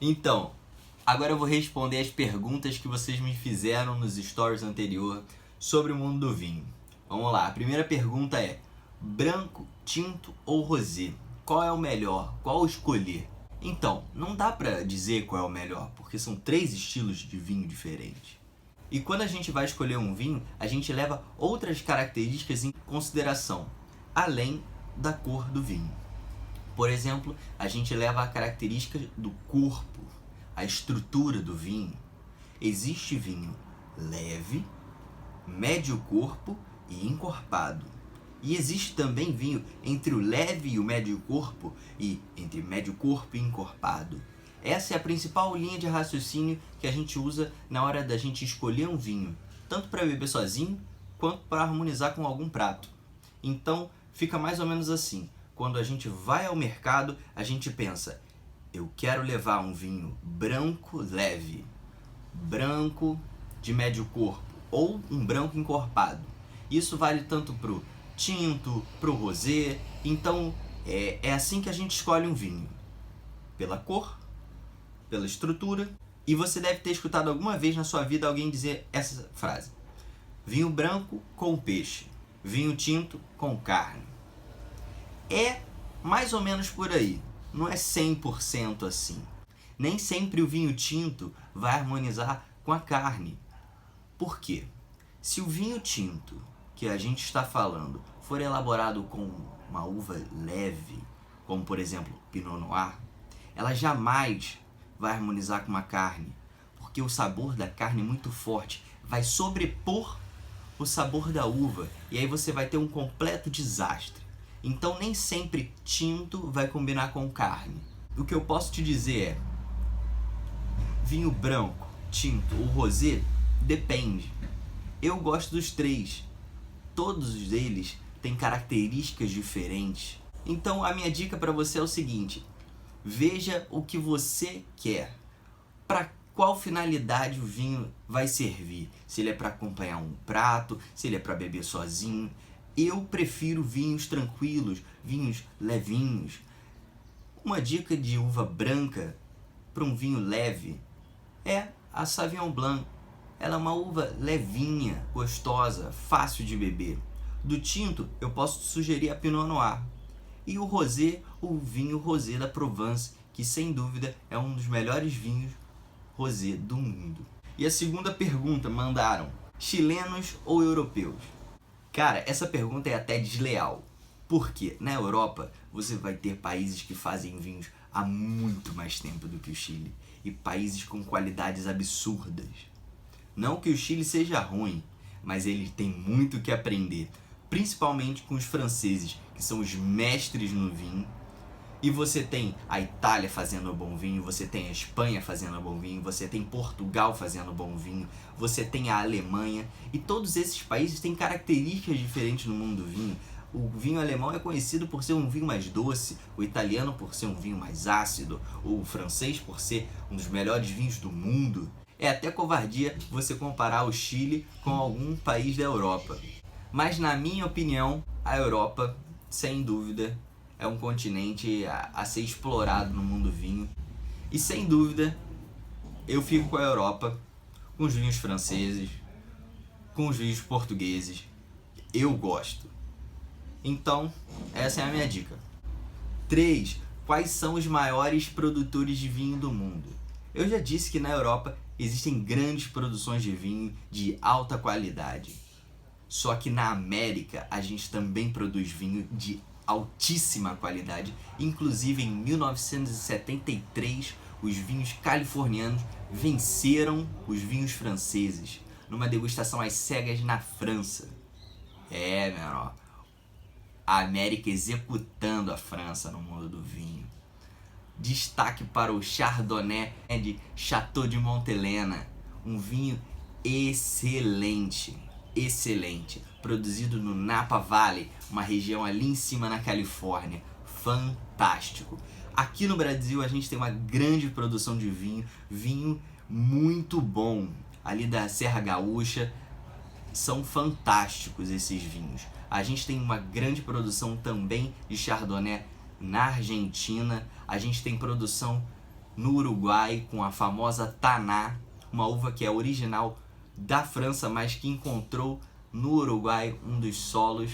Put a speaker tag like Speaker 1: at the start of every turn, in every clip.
Speaker 1: Então, agora eu vou responder as perguntas que vocês me fizeram nos stories anterior sobre o mundo do vinho. Vamos lá, a primeira pergunta é: branco, tinto ou rosé? Qual é o melhor? Qual escolher? Então, não dá pra dizer qual é o melhor, porque são 3 estilos de vinho diferentes. E quando a gente vai escolher um vinho, a gente leva outras características em consideração, além da cor do vinho. Por exemplo, a gente leva a característica do corpo, a estrutura do vinho. Existe vinho leve, médio corpo e encorpado. E existe também vinho entre o leve e o médio corpo e entre médio corpo e encorpado. Essa é a principal linha de raciocínio que a gente usa na hora da gente escolher um vinho, tanto para beber sozinho quanto para harmonizar com algum prato. Então, fica mais ou menos assim. Quando a gente vai ao mercado, a gente pensa: eu quero levar um vinho branco leve, branco de médio corpo ou um branco encorpado. Isso vale tanto pro tinto, pro rosé. Então é assim que a gente escolhe um vinho: pela cor, pela estrutura. E você deve ter escutado alguma vez na sua vida alguém dizer essa frase: vinho branco com peixe, vinho tinto com carne. É mais ou menos por aí, não é 100% assim. Nem sempre o vinho tinto vai harmonizar com a carne. Por quê? Se o vinho tinto que a gente está falando for elaborado com uma uva leve, como por exemplo Pinot Noir, ela jamais vai harmonizar com uma carne, porque o sabor da carne é muito forte, vai sobrepor o sabor da uva, e aí você vai ter um completo desastre. Então nem sempre tinto vai combinar com carne. O que eu posso te dizer é: vinho branco, tinto ou rosé, depende. Eu gosto dos 3. Todos eles têm características diferentes. Então a minha dica para você é o seguinte: veja o que você quer. Para qual finalidade o vinho vai servir? Se ele é para acompanhar um prato, se ele é para beber sozinho. Eu prefiro vinhos tranquilos, vinhos levinhos. Uma dica de uva branca para um vinho leve é a Sauvignon Blanc. Ela é uma uva levinha, gostosa, fácil de beber. Do tinto, eu posso sugerir a Pinot Noir. E o rosé, o vinho rosé da Provence, que sem dúvida é um dos melhores vinhos rosé do mundo. E a segunda pergunta mandaram: chilenos ou europeus? Cara, essa pergunta é até desleal. Porque na Europa você vai ter países que fazem vinhos há muito mais tempo do que o Chile. E países com qualidades absurdas. Não que o Chile seja ruim, mas ele tem muito o que aprender. Principalmente com os franceses, que são os mestres no vinho. E você tem a Itália fazendo bom vinho, você tem a Espanha fazendo bom vinho, você tem Portugal fazendo bom vinho, você tem a Alemanha. E todos esses países têm características diferentes no mundo do vinho. O vinho alemão é conhecido por ser um vinho mais doce, o italiano por ser um vinho mais ácido, o francês por ser um dos melhores vinhos do mundo. É até covardia você comparar o Chile com algum país da Europa. Mas na minha opinião, a Europa, sem dúvida, é um continente a ser explorado no mundo do vinho. E sem dúvida, eu fico com a Europa, com os vinhos franceses, com os vinhos portugueses. Eu gosto. Então, essa é a minha dica. 3. Quais são os maiores produtores de vinho do mundo? Eu já disse que na Europa existem grandes produções de vinho de alta qualidade. Só que na América a gente também produz vinho de altíssima qualidade. Inclusive em 1973 os vinhos californianos venceram os vinhos franceses numa degustação às cegas na França. É, meu irmão, a América executando a França no mundo do vinho. Destaque para o Chardonnay de Château de Montelena, um vinho excelente. Excelente, produzido no Napa Valley, uma região ali em cima na Califórnia. Fantástico. Aqui no Brasil a gente tem uma grande produção de vinho muito bom, ali da Serra Gaúcha. São fantásticos esses vinhos. A gente tem uma grande produção também de Chardonnay na Argentina. A gente tem produção no Uruguai com a famosa Taná, uma uva que é original da França, mas que encontrou no Uruguai um dos solos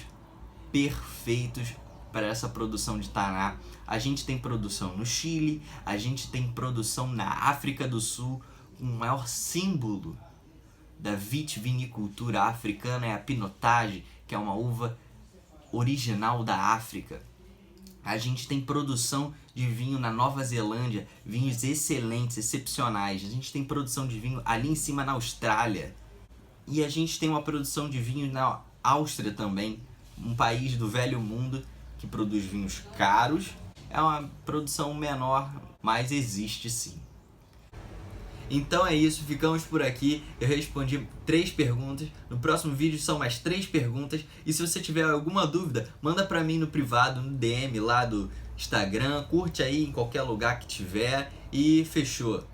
Speaker 1: perfeitos para essa produção de Taná. A gente tem produção no Chile, a gente tem produção na África do Sul. O maior símbolo da vitivinicultura africana é a Pinotage, que é uma uva original da África. A gente tem produção de vinho na Nova Zelândia, vinhos excelentes, excepcionais. A gente tem produção de vinho ali em cima na Austrália. E a gente tem uma produção de vinho na Áustria também, um país do velho mundo que produz vinhos caros. É uma produção menor, mas existe sim. Então é isso, ficamos por aqui. Eu respondi 3 perguntas. No próximo vídeo são mais 3 perguntas. E se você tiver alguma dúvida, manda pra mim no privado, no DM lá do Instagram. Curte aí em qualquer lugar que tiver. E fechou.